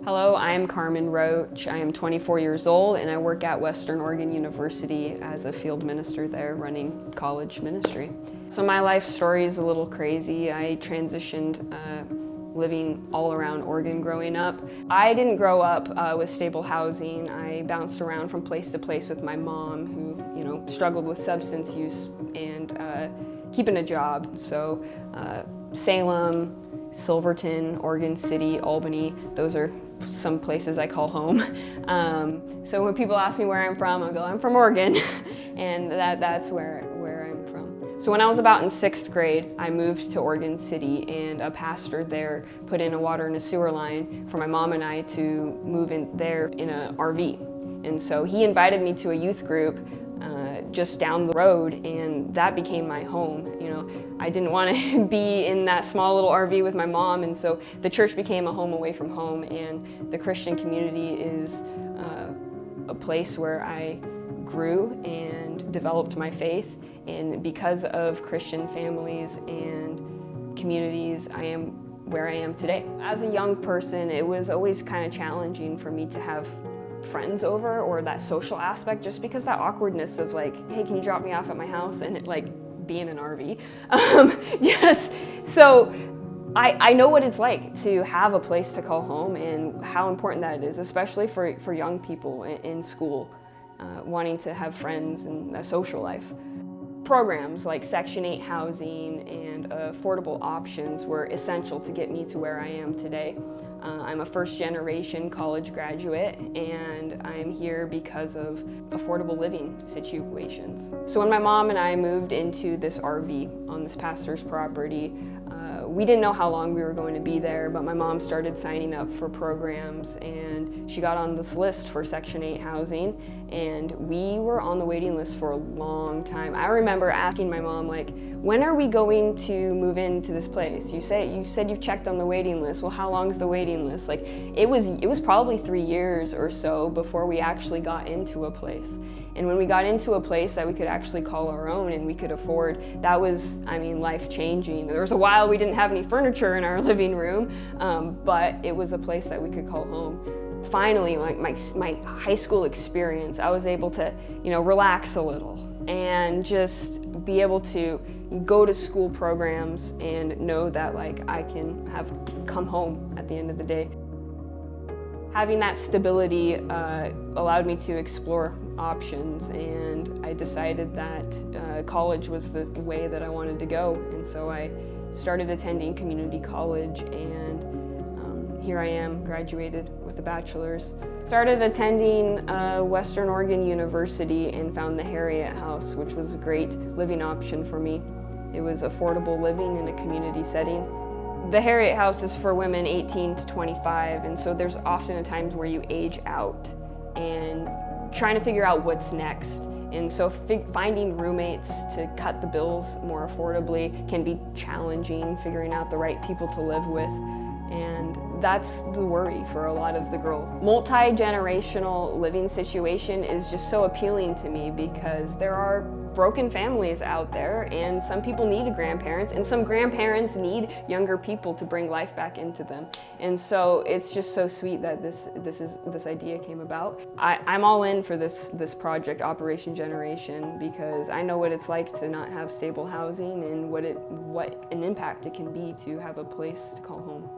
Hello, I'm Karman Roach. I am 24 years old and I work at Western Oregon University as a field minister there running college ministry. So my life story is a little crazy. I transitioned living all around Oregon growing up. I didn't grow up with stable housing. I bounced around from place to place with my mom who, struggled with substance use and keeping a job. So Salem, Silverton, Oregon City, Albany, those are some places I call home. So when people ask me where I'm from, I go, I'm from Oregon, and that's where I'm from. So when I was about in 6th grade, I moved to Oregon City, and a pastor there put in a water and a sewer line for my mom and I to move in there in an RV. And so he invited me to a youth group just down the road, and that became my home. I didn't want to be in that small little RV with my mom, and so the church became a home away from home, and the Christian community is a place where I grew and developed my faith. And because of Christian families and communities, I am where I am today. As a young person, it was always kind of challenging for me to have friends over, or that social aspect, just because that awkwardness of like, hey, can you drop me off at my house, and it like be in an RV. Yes, so I know what it's like to have a place to call home and how important that is, especially for young people in school, wanting to have friends and a social life. Programs like Section 8 housing and affordable options were essential to get me to where I am today. I'm a first-generation college graduate, and I'm here because of affordable living situations. So when my mom and I moved into this RV on this pastor's property, we didn't know how long we were going to be there, but my mom started signing up for programs, and she got on this list for Section 8 housing, and we were on the waiting list for a long time. I remember asking my mom, like, when are we going to move into this place? You said you've checked on the waiting list. Well, how long is the waiting list? Like, it was probably 3 years or so before we actually got into a place. And when we got into a place that we could actually call our own and we could afford, that was, life-changing. There was a while we didn't have any furniture in our living room, but it was a place that we could call home. Finally, my high school experience, I was able to, relax a little and just be able to go to school programs and know that I can come home at the end of the day. Having that stability allowed me to explore options, and I decided that college was the way that I wanted to go. And so I started attending community college, and here I am, graduated with a bachelor's. Started attending Western Oregon University and found the Harriet House, which was a great living option for me. It was affordable living in a community setting. The Harriet House is for women 18 to 25, and so there's often times where you age out and trying to figure out what's next. And so finding roommates to cut the bills more affordably can be challenging, figuring out the right people to live with. And that's the worry for a lot of the girls. Multi-generational living situation is just so appealing to me because there are broken families out there, and some people need grandparents, and some grandparents need younger people to bring life back into them. And so it's just so sweet that this idea came about. I'm all in for this project, Operation Generation, because I know what it's like to not have stable housing and what an impact it can be to have a place to call home.